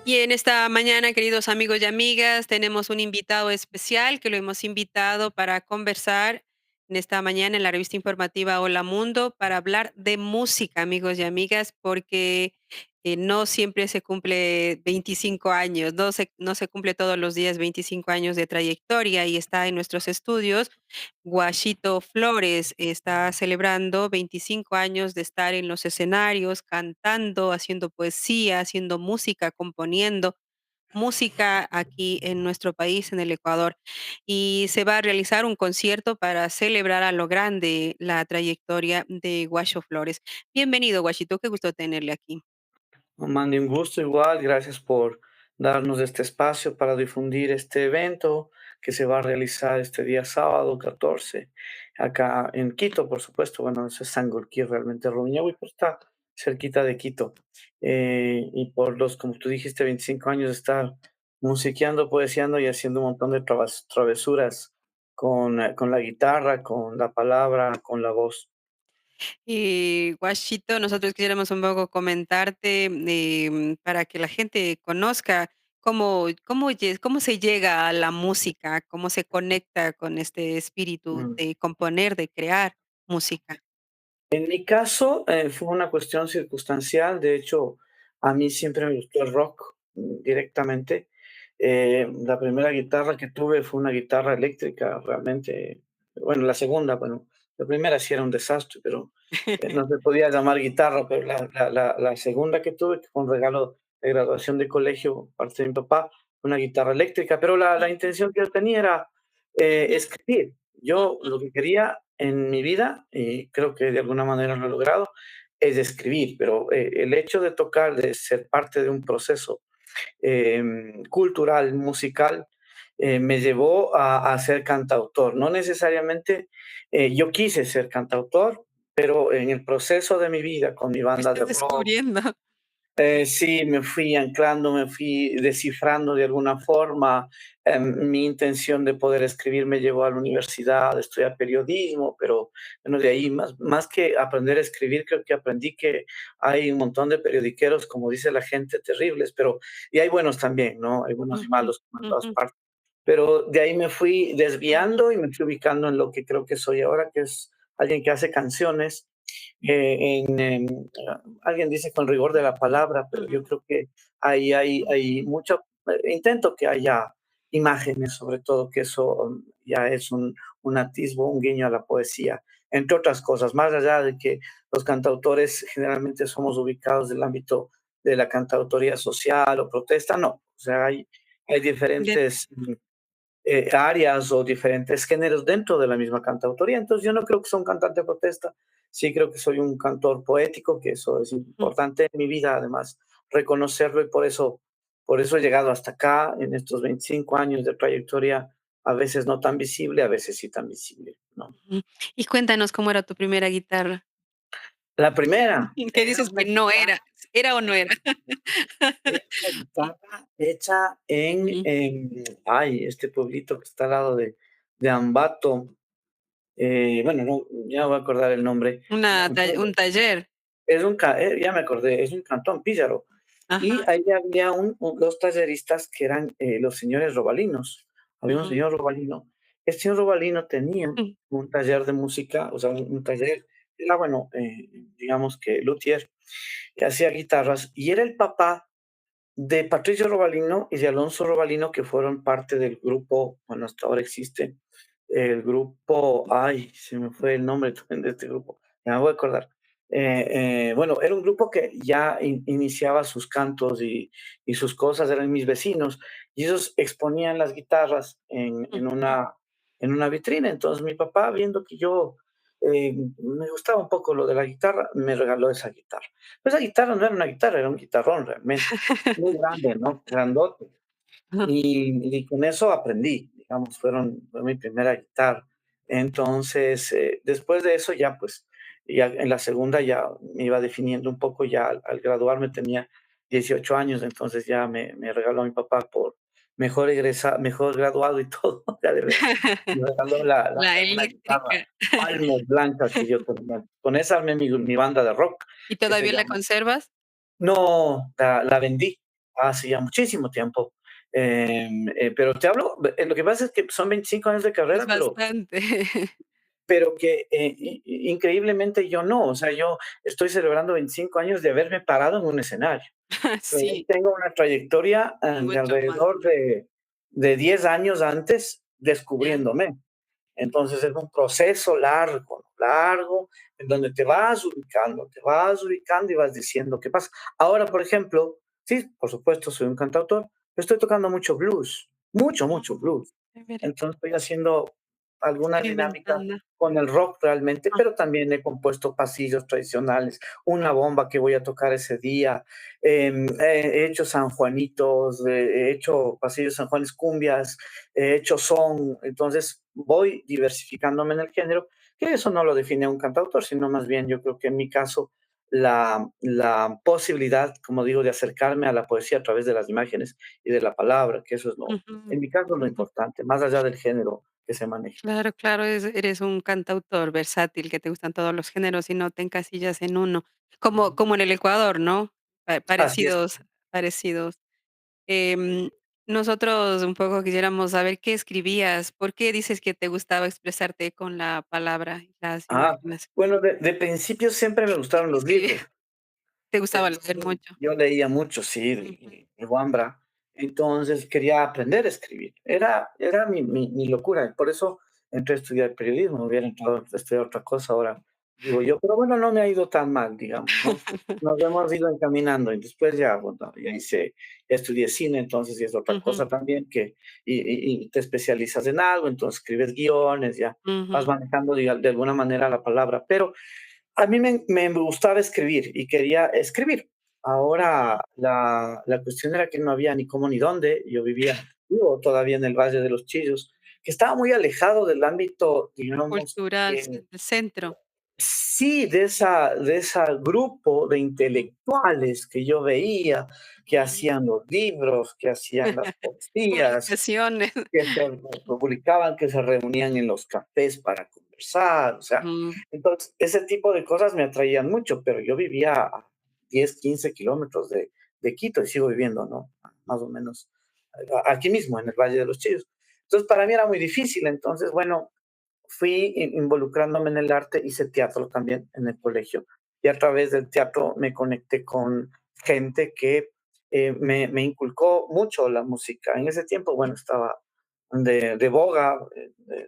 Y en esta mañana, queridos amigos y amigas, tenemos un invitado especial que lo hemos invitado para conversar en esta mañana en la revista informativa Hola Mundo para hablar de música, amigos y amigas, porque no siempre se cumple 25 años, no se cumple todos los días 25 años de trayectoria y está en nuestros estudios. Guachito Flores está celebrando 25 años de estar en los escenarios, cantando, haciendo poesía, haciendo música, componiendo música aquí en nuestro país, en el Ecuador. Y se va a realizar un concierto para celebrar a lo grande la trayectoria de Guacho Flores. Bienvenido, Guachito, qué gusto tenerle aquí. Mande un gusto igual, gracias por darnos este espacio para difundir este evento que se va a realizar este día sábado 14 acá en Quito, por supuesto. Bueno, eso es Sangolquí, realmente Rumiñahui, pero está cerquita de Quito. Y por los, como tú dijiste, 25 años de estar musiqueando, poesiando y haciendo un montón de travesuras con la guitarra, con la palabra, con la voz. Y Guachito, nosotros quisiéramos un poco comentarte para que la gente conozca cómo se llega a la música, cómo se conecta con este espíritu Mm. de componer, de crear música. En mi caso, fue una cuestión circunstancial. De hecho, a mí siempre me gustó el rock, directamente. La primera guitarra que tuve fue una guitarra eléctrica, realmente. Bueno, la segunda, bueno, la primera sí era un desastre, pero, no se podía llamar guitarra, pero la segunda que tuve, que fue un regalo de graduación de colegio por parte de mi papá, una guitarra eléctrica, pero la intención que yo tenía era, escribir. Yo lo que quería en mi vida, y creo que de alguna manera lo he logrado, es escribir, pero el hecho de tocar, de ser parte de un proceso cultural, musical, me llevó a ser cantautor. No necesariamente yo quise ser cantautor, pero en el proceso de mi vida con mi banda Fuiste de rock. descubriendo. Sí, me fui anclando, me fui descifrando de alguna forma. Mi intención de poder escribir me llevó a la universidad a estudiar periodismo, pero bueno, de ahí más que aprender a escribir, creo que aprendí que hay un montón de periodiqueros, como dice la gente, terribles, pero y hay buenos también, ¿no? Hay buenos y Ujú, malos como en todas ujú. partes. Pero de ahí me fui desviando y me fui ubicando en lo que creo que soy ahora, que es alguien que hace canciones alguien dice con rigor de la palabra, pero yo Ujú. creo que hay mucho, intento que haya imágenes, sobre todo, que eso ya es un atisbo, un guiño a la poesía, entre otras cosas, más allá de que los cantautores generalmente somos ubicados del ámbito de la cantautoría social o protesta, no, o sea, hay Bien. diferentes áreas o diferentes géneros dentro de la misma cantautoría. Entonces yo no creo que sea un cantante de protesta, sí creo que soy un cantor poético, que eso es Ujú. importante en mi vida, además, reconocerlo y por eso he llegado hasta acá en estos 25 años de trayectoria, a veces no tan visible, a veces sí tan visible, ¿no? Ujú. Y cuéntanos cómo era tu primera guitarra. La primera ¿Qué era dices una que no era? guitarra, ¿Era o no era? era una guitarra hecha Ujú. ay, este pueblito que está al lado de Ambato. Bueno, no, ya me voy a acordar el nombre. Un taller. Ya me acordé, es un cantón Píllaro. Y Ajá. ahí había 2 talleristas que eran, los señores Robalinos. Había un Ujú. señor Robalino. El señor Robalino tenía Mm. un taller de música, o sea, un taller, era bueno, digamos que luthier, que hacía guitarras, y era el papá de Patricio Robalino y de Alonso Robalino, que fueron parte del grupo, bueno, hasta ahora existe, el grupo, ay, se me fue el nombre también de este grupo, ya me voy a acordar. Bueno, era un grupo que ya iniciaba sus cantos y sus cosas, eran mis vecinos, y ellos exponían las guitarras Ujú. en una vitrina. Entonces mi papá, viendo que yo me gustaba un poco lo de la guitarra, me regaló esa guitarra. Pues esa guitarra no era una guitarra, era un guitarrón realmente, muy grande, ¿no? Grandote. Ajá. Y con eso aprendí, digamos, fue mi primera guitarra. Entonces, después de eso ya, pues, ya en la segunda ya me iba definiendo un poco, ya al graduarme tenía 18 años, entonces ya me regaló mi papá por mejor graduado y todo, ya de veras. Me regaló La una guitarra eléctrica. Palmo blanca que yo tenía. Con esa armé mi banda de rock, ¿Y que se todavía la llama conservas? no, la vendí. hace ya muchísimo tiempo. Pero te hablo, lo que pasa es que son 25 años de Es carrera, bastante. pero que increíblemente yo no, o sea, yo estoy celebrando 25 años de haberme parado en un escenario. Sí, Tengo una trayectoria de mucho más. alrededor de 10 años antes Ya, descubriéndome. Entonces es un proceso largo, largo, en donde sí. te vas ubicando y vas diciendo qué pasa. Ahora, por ejemplo, sí, por supuesto, soy un cantautor, pero estoy tocando mucho blues, mucho, mucho Mm, blues. chévere, Entonces estoy haciendo algunas dinámicas experimentando. con el rock realmente, Ah, pero también he compuesto pasillos tradicionales, una bomba que voy a tocar ese día, he hecho sanjuanitos, he hecho pasillos San Juanes cumbias, he hecho son, entonces voy diversificándome en el género, que eso no lo define a un cantautor, sino más bien yo creo que en mi caso la posibilidad, como digo, de acercarme a la poesía a través de las imágenes y de la palabra, que eso es lo, ujú, en mi caso, lo ujú. importante, más allá del género que se maneje. Claro, claro, eres un cantautor versátil, que te gustan todos los géneros y no te encasillas en uno, como en el Ecuador, ¿no? Así es. Parecidos, parecidos. Em, nosotros un poco quisiéramos saber qué escribías, ¿por qué dices que te gustaba expresarte con la palabra y las Ah, imágenes? bueno, de principio siempre me gustaron los Sí, libros. te gustaba leer mucho. Yo leía mucho, sí, Ujú, de Wambra, entonces quería aprender a escribir. Era mi locura, por eso entré a estudiar periodismo, hubiera entrado a estudiar otra cosa ahora, digo yo, pero bueno, no me ha ido tan mal, digamos, ¿no? Nos hemos ido encaminando y después ya, bueno, ya estudié cine, entonces ya es otra ujú, cosa también que y te especializas en algo, entonces escribes guiones, ya vas ujú, manejando de alguna manera la palabra, pero a mí me gustaba escribir y quería escribir. ujú. Ahora la cuestión era que no había ni cómo ni dónde. Yo vivo todavía en el Valle de los Chillos, que estaba muy alejado del ámbito, digamos, Cultural, sí, del centro. sí, de esa grupo de Ujú, intelectuales que yo veía, que ujú. hacían los libros, que hacían las poesías, Publicaciones. que se publicaban, que se reunían en los cafés para conversar, o sea, Ujú, entonces ese tipo de cosas me atraían mucho, pero yo vivía a 10, 15 kilómetros de Quito y sigo viviendo, ¿no? Más o menos aquí mismo, en el Valle de los Chillos. Entonces, para mí era muy difícil, entonces, bueno, fui involucrándome en el arte, hice teatro también en el colegio y a través del teatro me conecté con gente que me inculcó mucho la música. En ese tiempo, bueno, estaba de boga,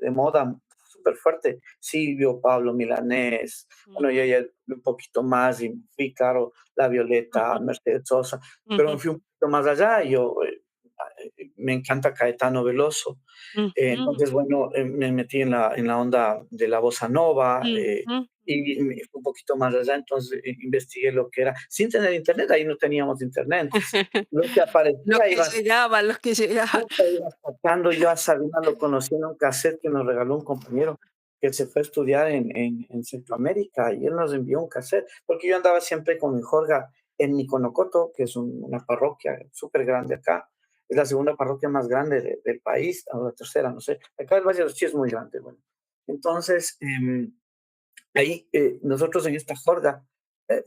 de moda súper fuerte, Silvio, Pablo Milanés, bueno, yo ujú, ya un poquito más y fui, claro, La Violeta, ujú, Mercedes Sosa, pero me ujú, fui un poquito más allá, yo me encanta Caetano Veloso, ujú, entonces, bueno, me metí en la onda de la bossa nova, ujú. y me fui un poquito más allá, entonces investigué lo que era, sin tener internet, ahí no teníamos internet, entonces lo que aparecía Lo que llegaba. ibas tocando, yo a Sabina lo conocí en un cassette que nos regaló un compañero que se fue a estudiar en Centroamérica y él nos envió un cassette, porque yo andaba siempre con mi jorga en Niconocoto, que es una parroquia súper grande acá, es la segunda parroquia más grande del país, o la tercera, no sé, acá el Valle de los Chillos es muy grande, bueno. Entonces, ahí nosotros en esta jorga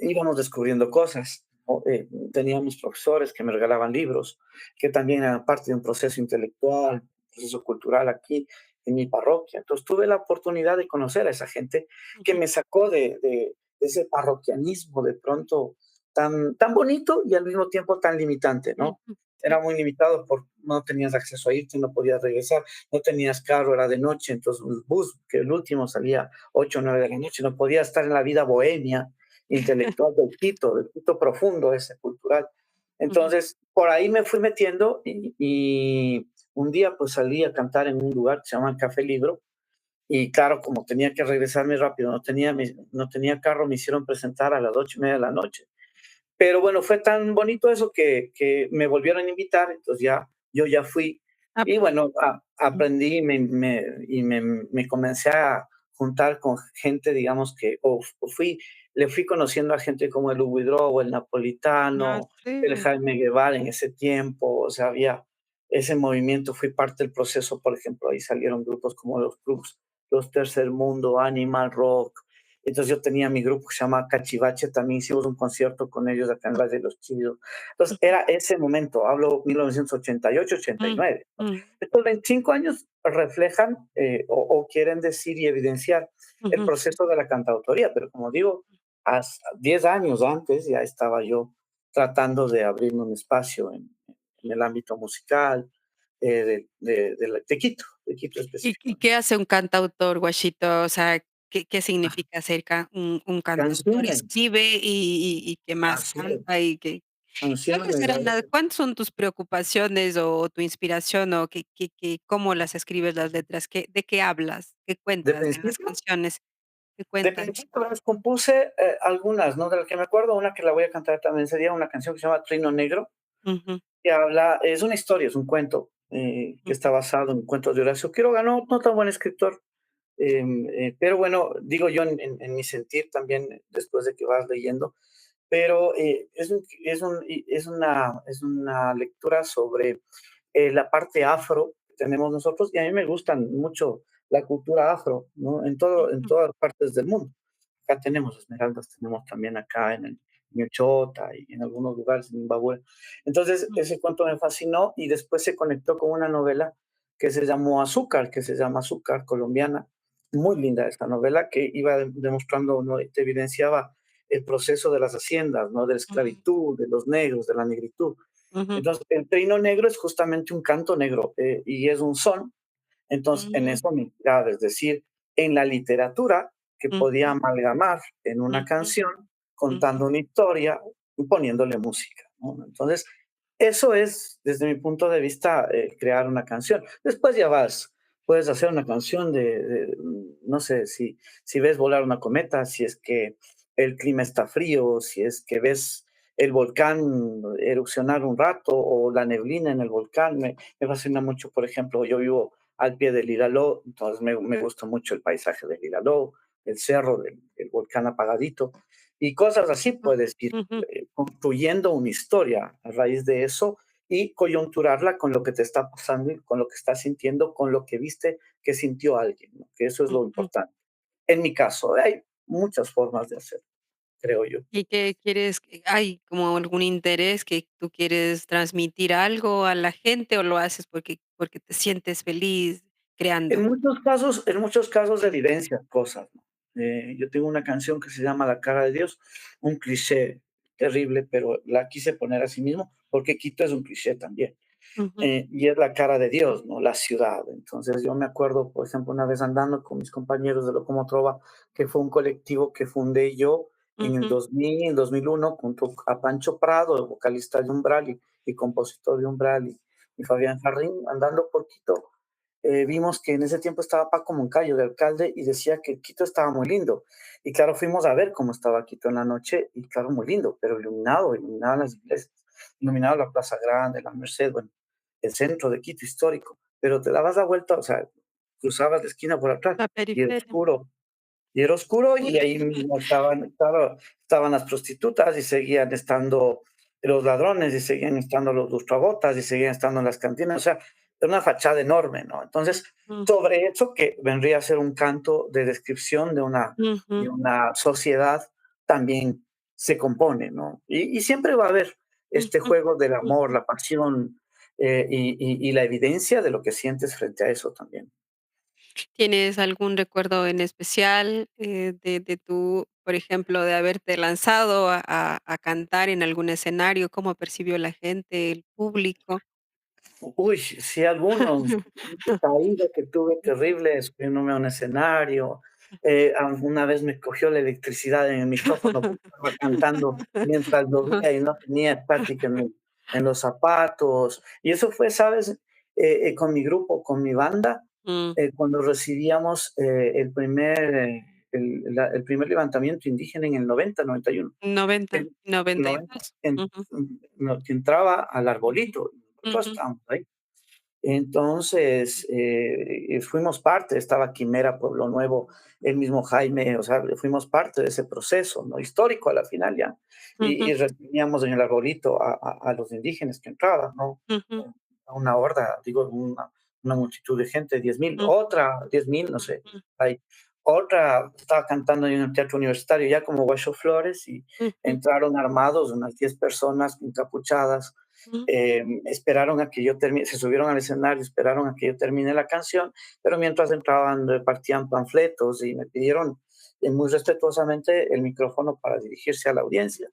íbamos descubriendo cosas, ¿no? Teníamos profesores que me regalaban libros, que también eran parte de un proceso intelectual, proceso cultural aquí en mi parroquia. Entonces tuve la oportunidad de conocer a esa gente que Ujú, me sacó de ese parroquianismo de pronto tan bonito y al mismo tiempo tan limitante, ¿no? ujú, sí. Era muy limitado porque no tenías acceso a irte, no podías regresar, no tenías carro, era de noche, entonces el bus, que el último salía 8 o 9 de la noche, no podía estar en la vida bohemia, intelectual del Quito profundo, ese cultural. Ujú, Entonces, por ahí me fui metiendo y un día pues salí a cantar en un lugar que se llama Café Libro y claro, como tenía que regresarme rápido, no tenía carro, me hicieron presentar a las 8:30 de la noche. Pero bueno, fue tan bonito eso que me volvieron a invitar, entonces yo ya fui y bueno, ujú, aprendí y me comencé a juntar con gente, digamos que, le fui conociendo a gente como el Hugo Hidrobo, el ah, Napolitano, el sí. Jaime Guevara en ese tiempo, o sea, había ese movimiento, fui parte del proceso, por ejemplo, ahí salieron grupos como los Tercer Mundo, Animal Rock, Entonces yo tenía mi grupo que se llama Cachivache, también hicimos un concierto con ellos acá en Valle de los Chillos. Entonces ujú, era ese momento, hablo 1988, 89. ¿No? mm, Estos 25 años reflejan o quieren decir y evidenciar el ujú. proceso de la cantautoría, pero como digo, hasta 10 años antes ya estaba yo tratando de abrirme un espacio en el ámbito musical de Quito ¿Y específicamente. qué hace un cantautor, Guachito? O sea, ¿qué Ah, significa ser un cantautor? canciones, ¿Escribe y qué más así es, canta? ¿Cuáles canciones, serán las cuáles son tus preocupaciones o tu inspiración o cómo las escribes las letras? ¿De qué hablas? ¿Qué de cuentas en las principio, canciones? ¿Qué de cuentas? principio las compuse algunas, ¿no? De las que me acuerdo, una que la voy a cantar también sería una canción que se llama Trino Negro, Ujú, que habla, es una historia, es un cuento que está ujú, basado en cuentos de Horacio Quiroga, no tan buen escritor, pero bueno, digo yo en mi sentir también, después de que vas leyendo, pero es una lectura sobre la parte afro que tenemos nosotros, y a mí me gustan mucho la cultura afro, ¿no? En ujú, todas partes del mundo. Acá tenemos esmeraldas, tenemos también acá en Ochota y en algunos lugares en Zimbabue. Entonces, ujú, ese cuento me fascinó y después se conectó con una novela que se llamó Azúcar, que se llama Azúcar colombiana. Muy linda esta novela que iba demostrando, ¿no? Te evidenciaba el proceso de las haciendas, ¿no? De la ujú, esclavitud, de los negros, de la negritud. ujú, Entonces, el trino negro es justamente un canto negro y es un son. Entonces, en ujú, eso me inspiraba, es decir, en la literatura que podía ujú, amalgamar en una ujú, canción, ujú, contando una historia y poniéndole música, ¿no? Entonces, eso es, desde mi punto de vista, crear una canción. Después ya vas, puedes hacer una canción no sé, si ves volar una cometa, si es que el clima está frío, si es que ves el volcán erupcionar un rato o la neblina en el volcán. Me fascina mucho, por ejemplo, yo vivo al pie del Ilaló, entonces me gusta mucho el paisaje del Ilaló, el cerro del volcán apagadito y cosas así, puedes ir ujú, construyendo una historia a raíz de eso y coyunturarla con lo que te está pasando y con lo que estás sintiendo, con lo que viste que sintió alguien, ¿no? Que eso es lo ujú. importante. En mi caso, hay muchas formas de hacerlo, creo yo. ¿Y qué quieres? ¿Hay como algún interés que tú quieres transmitir algo a la gente o lo haces porque te sientes feliz creando? En muchos casos evidencias cosas, ¿no? Yo tengo una canción que se llama La cara de Dios, un cliché terrible, pero la quise poner así mismo porque Quito es un cliché también. Ujú, Y es la cara de Dios, ¿no? La ciudad. Entonces yo me acuerdo, por ejemplo, una vez andando con mis compañeros de Locomotrova, que fue un colectivo que fundé yo en el ujú, 2000, 2001, junto a Pancho Prado, el vocalista de Umbral y compositor de Umbral, y Fabián Jarrín, andando por Quito. Vimos que en ese tiempo estaba Paco Moncayo, de alcalde, y decía que Quito estaba muy lindo. Y claro, fuimos a ver cómo estaba Quito en la noche, y claro, muy lindo, pero iluminado, iluminaban las iglesias, iluminado la Plaza Grande, la Merced, bueno, el centro de Quito histórico, pero te dabas la vuelta, o sea, cruzabas la esquina por atrás la y era periferia. oscuro, y ahí mismo estaban las prostitutas y seguían estando los ladrones y seguían estando los lustrabotas y seguían estando en las cantinas, o sea, era una fachada enorme, ¿no? Entonces, Ujú, sobre eso que vendría a ser un canto de descripción de ujú, una sociedad, también se compone, ¿no? Y siempre va a haber este ujú, juego del amor, ujú. la pasión y la evidencia de lo que sientes frente a eso también. ¿Tienes algún recuerdo en especial, de tú, por ejemplo, de haberte lanzado a cantar en algún escenario? ¿Cómo percibió la gente, el público? Uy, sí, algunos. Una caída que tuve terrible subiéndome a un escenario. Una vez me cogió la electricidad en el micrófono porque estaba cantando mientras llovía y no tenía estática en los zapatos. Y eso fue, ¿sabes? Con mi grupo, con mi banda, Mm, cuando recibíamos el primer levantamiento indígena en el 91. 90, El 90, 92. Ujú, que entraba al arbolito. Nosotros ujú, estábamos ahí. Entonces, fuimos parte, estaba Quimera, Pueblo Nuevo, el mismo Jaime, o sea, fuimos parte de ese proceso, ¿no? Histórico a la final ya. ujú, Y recibíamos en el arbolito a los indígenas que entraban, ¿no? ujú, A una horda, digo, una multitud de gente, 10.000, ujú, otra 10.000, no sé, ujú. ahí. Otra estaba cantando yo en el teatro universitario, ya como Guacho Flores, y ujú, entraron armados unas 10 personas encapuchadas, ujú. esperaron a que yo termine, se subieron al escenario, esperaron a que yo termine la canción, pero mientras entraban repartían panfletos y me pidieron muy respetuosamente el micrófono para dirigirse a la audiencia.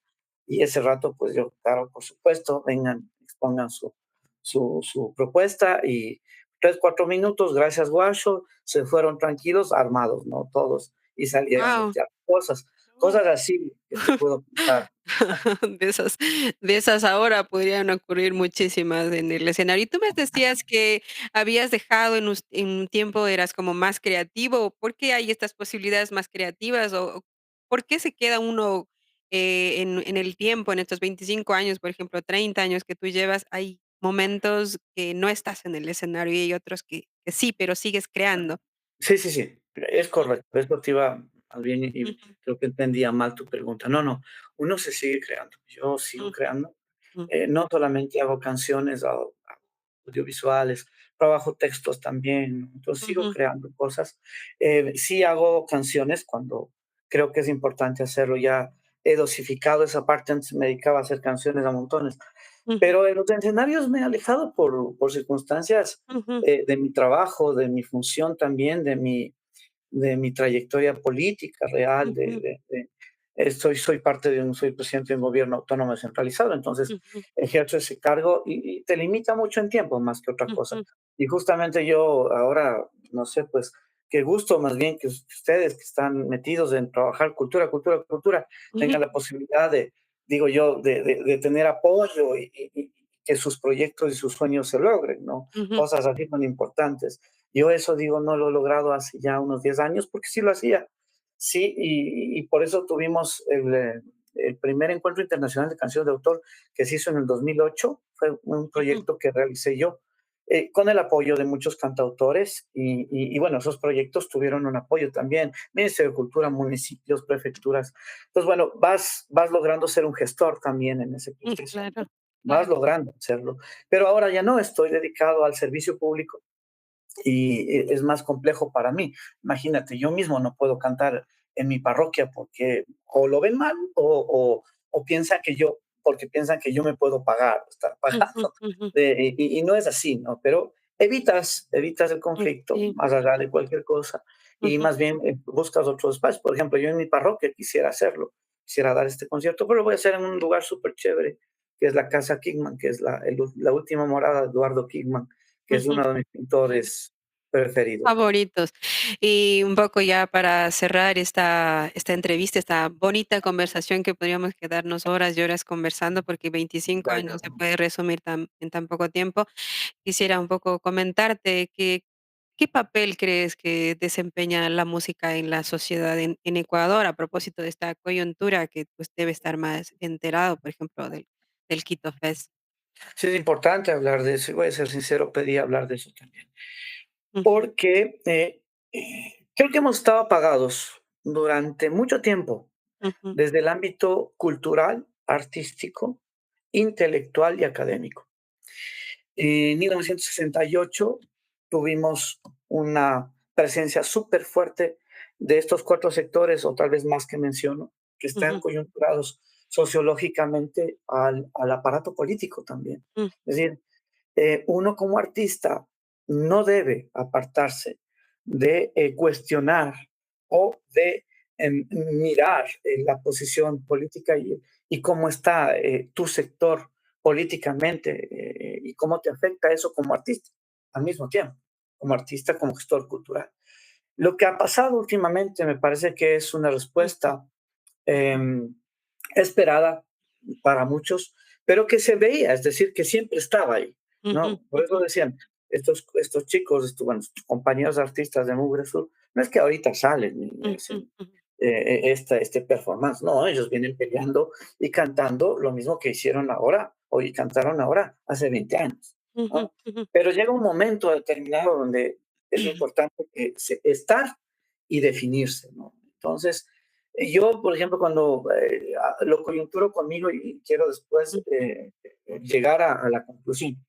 Y ese rato, pues yo, claro, por supuesto, vengan, expongan su propuesta y 3, 4 minutos, gracias, Guacho, se fueron tranquilos, armados, ¿no? Todos, y salieron del Guau. teatro. Cosas así que te puedo contar. De esas de esas ahora podrían ocurrir muchísimas en el escenario. Y tú me decías que habías dejado en un tiempo eras como más creativo, ¿por qué hay estas posibilidades más creativas? O, ¿por qué se queda uno, en el tiempo, en estos 25 años, por ejemplo, 30 años que tú llevas, hay momentos que no estás en el escenario y hay otros que sí, pero sigues creando? Sí, sí, sí, es Ujú, correcto. Eso te iba más bien y ujú, creo que entendía mal tu pregunta. No, no, uno se sigue creando. Yo sigo ujú, creando. ujú, No solamente hago canciones, hago audiovisuales, trabajo textos también, ¿no? Entonces sigo ujú, creando cosas. Sí hago canciones cuando creo que es importante hacerlo. Ya he dosificado esa parte, antes me dedicaba a hacer canciones a montones. ujú, Pero en los escenarios me he alejado por circunstancias ujú, de mi trabajo, de mi función también, de mi trayectoria política real, ujú, soy parte soy presidente de un gobierno autónomo descentralizado, entonces ujú, ejerzo ese cargo y te limita mucho en tiempo más que otra cosa. ujú, Y justamente yo ahora, no sé, pues qué gusto más bien que ustedes que están metidos en trabajar cultura, cultura, cultura, ujú. tengan la posibilidad digo yo, de tener apoyo y que sus proyectos y sus sueños se logren, ¿no? Ujú, Cosas así son importantes. Yo eso, digo, no lo he logrado hace ya unos 10 años, porque sí lo hacía. Sí, y por eso tuvimos el primer encuentro internacional de canciones de autor que se hizo en el 2008. Fue un ujú, proyecto que realicé yo con el apoyo de muchos cantautores y bueno, esos proyectos tuvieron un apoyo también, Ministerio de Cultura, municipios, prefecturas. Entonces, bueno, vas logrando ser un gestor también en ese proceso, claro, ¿no? Vas claro. logrando serlo. Pero ahora ya no, estoy dedicado al servicio público y es más complejo para mí. Imagínate, yo mismo no puedo cantar en mi parroquia porque o lo ven mal o piensan que porque piensan que yo me puedo pagar, estar Ujú, pagando. ujú, Y no es así, ¿no? Pero evitas el conflicto sí, más allá de cualquier cosa y ujú, más bien buscas otros espacios. Por ejemplo, yo en mi parroquia quisiera hacerlo, quisiera dar este concierto, pero lo voy a hacer en un lugar súper chévere, que es la Casa Kingman, que es la última morada de Eduardo Kingman, que es ujú. uno de mis pintores preferidos. Favoritos. Y un poco ya para cerrar esta entrevista, esta bonita conversación que podríamos quedarnos horas y horas conversando, porque 25 años Dale. no se puede resumir en tan poco tiempo. Quisiera un poco comentarte ¿qué papel crees que desempeña la música en la sociedad en Ecuador a propósito de esta coyuntura que pues debe estar más enterado, por ejemplo, del Quito Fest? Sí, es importante hablar de eso, y voy a ser sincero, pedí hablar de eso también, Ujú, porque creo que hemos estado apagados durante mucho tiempo, ujú, desde el ámbito cultural, artístico, intelectual y académico. En 1968 tuvimos una presencia súper fuerte de estos 4 sectores, o tal vez más que menciono, que están ujú, coyunturados sociológicamente al aparato político también. mm, Es decir, uno como artista no debe apartarse de cuestionar o de mirar la posición política y cómo está tu sector políticamente y cómo te afecta eso como artista al mismo tiempo, como artista, como gestor cultural. Lo que ha pasado últimamente me parece que es una ujú, respuesta em, esperada para muchos, pero que se veía, es decir, que siempre estaba ahí, ujú, ¿no? Por eso ujú, decían, estos chicos, bueno, estos compañeros artistas de Mugre Sur, no es que ahorita salen y ujú, hacen ujú, este performance, no, ellos vienen peleando y cantando lo mismo que hicieron ahora, o y cantaron ahora hace 20 años, ujú, ¿no? ujú. Pero llega un momento determinado donde es importante estar y definirse, ¿no? Entonces, yo, por ejemplo, cuando lo coyunturo conmigo y quiero después Ujú, llegar a la conclusión.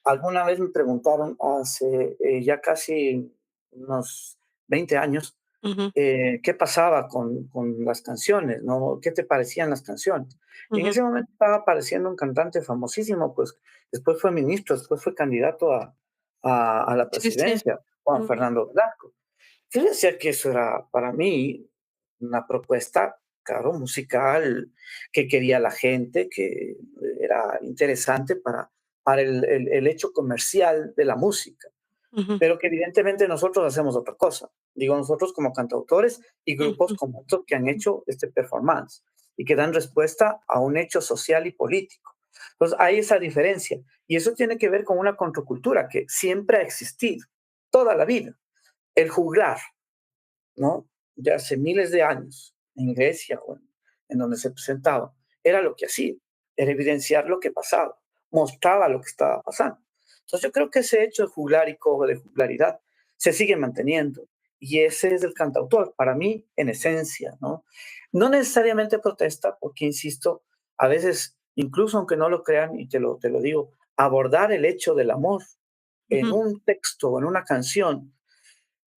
Alguna vez me preguntaron hace ya casi unos 20 años, ujú, qué pasaba con las canciones, ¿no? ¿Qué te parecían las canciones? Y en ujú. ese momento estaba apareciendo un cantante famosísimo, pues después fue ministro, después fue candidato a la Sí, sí. presidencia, Juan Ujú, Fernando Velasco. Yo decía que eso era para mí una propuesta, claro, musical, que quería la gente, que era interesante para el hecho comercial de la música, ujú, pero que evidentemente nosotros hacemos otra cosa. Digo nosotros como cantautores y grupos ujú, como estos que han hecho este performance y que dan respuesta a un hecho social y político. Entonces hay esa diferencia y eso tiene que ver con una contracultura que siempre ha existido, toda la vida. El juglar, ¿no? De hace miles de años, en Grecia o en donde se presentaba, era lo que hacía, era evidenciar lo que pasaba, mostraba lo que estaba pasando. Entonces yo creo que ese hecho de juglar y cojo de juglaridad se sigue manteniendo y ese es el cantautor, para mí, en esencia, ¿no? No necesariamente protesta, porque insisto, a veces, incluso aunque no lo crean, y te lo digo, abordar el hecho del amor en ujú, un texto o en una canción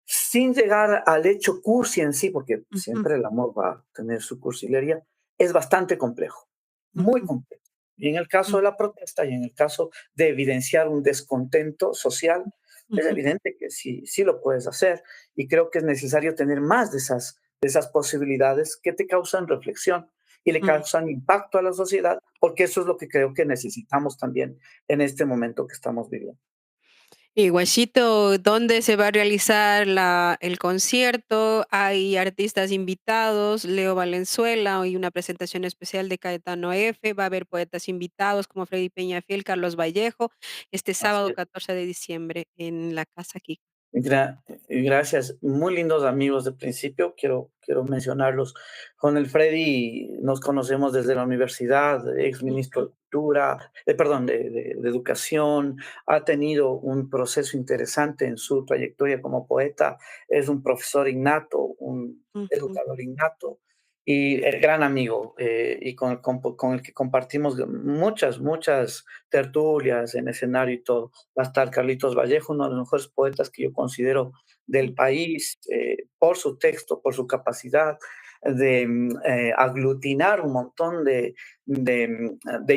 sin llegar al hecho cursi en sí, porque ujú, siempre el amor va a tener su cursilería, es bastante complejo, muy ujú, complejo. Y en el caso ujú, de la protesta y en el caso de evidenciar un descontento social, es ujú, evidente que sí, sí lo puedes hacer y creo que es necesario tener más de esas posibilidades que te causan reflexión y le ujú. causan impacto a la sociedad, porque eso es lo que creo que necesitamos también en este momento que estamos viviendo. Y Guachito, ¿dónde se va a realizar el concierto? ¿Hay artistas invitados? Leo Valenzuela, y una presentación especial de Caetano F. Va a haber poetas invitados como Freddy Peñafiel, Carlos Vallejo, este Así sábado es. 14 de diciembre en la Casa Kiko. Gracias. Muy lindos amigos de principio, quiero mencionarlos. Con el Freddy nos conocemos desde la universidad, ex ministro Ujú, de Cultura, perdón, de Educación. Ha tenido un proceso interesante en su trayectoria como poeta. Es un profesor innato, un ujú, educador innato y gran amigo, y con el que compartimos muchas tertulias en escenario y todo. Va a estar Carlitos Vallejo, uno de los mejores poetas que yo considero del ujú, país, por su texto, por su capacidad de aglutinar un montón de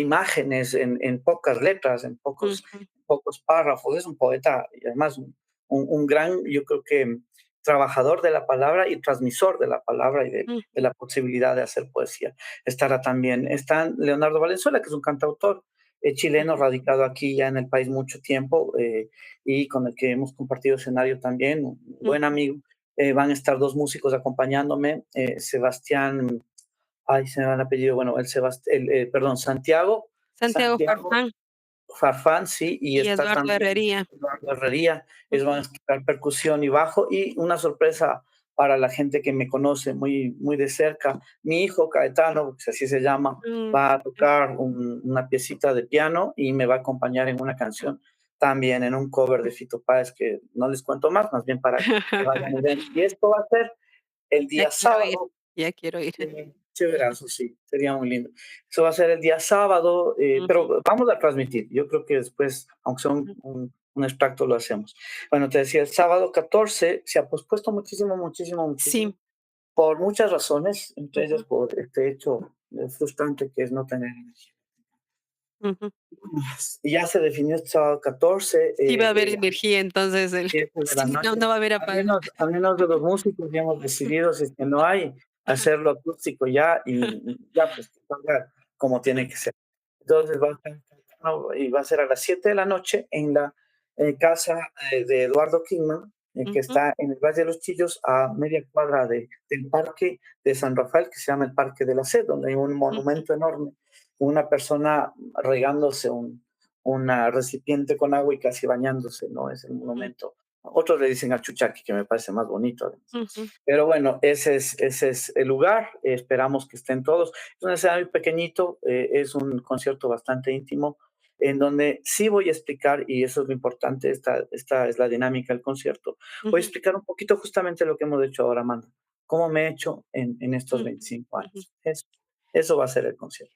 imágenes en pocas letras, en ujú, pocos párrafos. Es un poeta y además un gran, yo creo que trabajador de la palabra y transmisor de la palabra y de ujú, la posibilidad de hacer poesía. Está Leonardo Valenzuela, que es un cantautor chileno ujú, radicado aquí ya en el país mucho tiempo, y con el que hemos compartido escenario también, un buen ujú. amigo. Van a estar dos músicos acompañándome, Sebastián, ay, se me va el apellido, bueno, perdón, Santiago Santiago Farfán Farfán, sí, y y está Eduardo también Herrería. Eduardo Herrería. Ellos van a Ujú, tocar percusión y bajo, y una sorpresa para la gente que me conoce muy, muy de cerca. Mi hijo Caetano, que así se llama, mm, va a tocar una piecita de piano y me va a acompañar en una canción, también en un cover de Fito Páez, que no les cuento más bien para que vayan y vean. Y esto va a ser el Ya día quiero ir, sábado. ya quiero ir. Chéverazo, sí, sería muy lindo. Eso va a ser el día sábado, Ujú, pero vamos a transmitir. Yo creo que después, aunque sea ujú. un extracto, lo hacemos. Bueno, te decía, el sábado 14 se ha pospuesto muchísimo, muchísimo, muchísimo, Sí. por muchas razones, entre ellas Ujú, por este hecho frustrante que es no tener energía. ujú. Y ya se definió este sábado 14, Sí va a haber energía, entonces, el 7 de la sí, no noche. va a haber Al apagón. menos, al menos de los músicos ya hemos decidido, si es que no hay, hacerlo acústico ya y ya pues que salga como tiene que ser. Entonces va a estar, no, y va a ser a las 7 de la noche en la casa de Eduardo Kingman, que Ujú, está en el Valle de los Chillos, a media cuadra del parque de San Rafael, que se llama el Parque de la Sed, donde hay un ujú, monumento enorme, una persona regándose una recipiente con agua y casi bañándose, ¿no? Es el ujú, monumento. Otros le dicen al Chuchaqui, que me parece más bonito, además. ujú, Pero bueno, ese es el lugar, esperamos que estén todos. Es un escenario pequeñito, es un concierto bastante íntimo, en donde sí voy a explicar, y eso es lo importante, esta es la dinámica del concierto. Voy a ujú, explicar un poquito justamente lo que hemos hecho ahora, Amanda, cómo me he hecho en estos ujú, 25 ujú. años. Eso va a ser el concierto.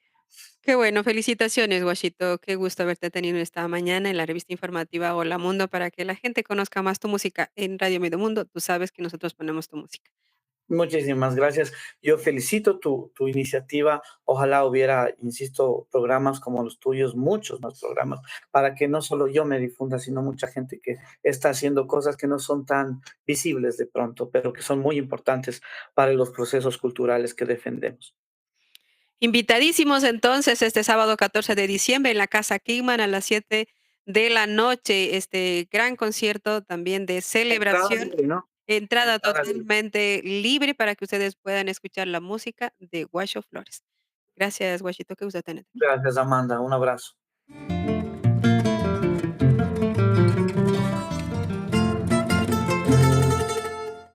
Qué bueno, felicitaciones, Guachito. Qué gusto haberte tenido esta mañana en la revista informativa Hola Mundo para que la gente conozca más tu música en Radio Medio Mundo. Tú sabes que nosotros ponemos tu música. Muchísimas gracias. Yo felicito tu iniciativa. Ojalá hubiera, insisto, programas como los tuyos, muchos más programas, para que no solo yo me difunda, sino mucha gente que está haciendo cosas que no son tan visibles de pronto, pero que son muy importantes para los procesos culturales que defendemos. Invitadísimos entonces este sábado 14 de diciembre en la Casa Kingman a las 7 de la noche, este gran concierto también de Entrada celebración, libre, ¿no? entrada Entrada libre. totalmente libre para que ustedes puedan escuchar la música de Guacho Flores. Gracias, Guachito, qué gusto tenerte. Gracias, Amanda. Un abrazo.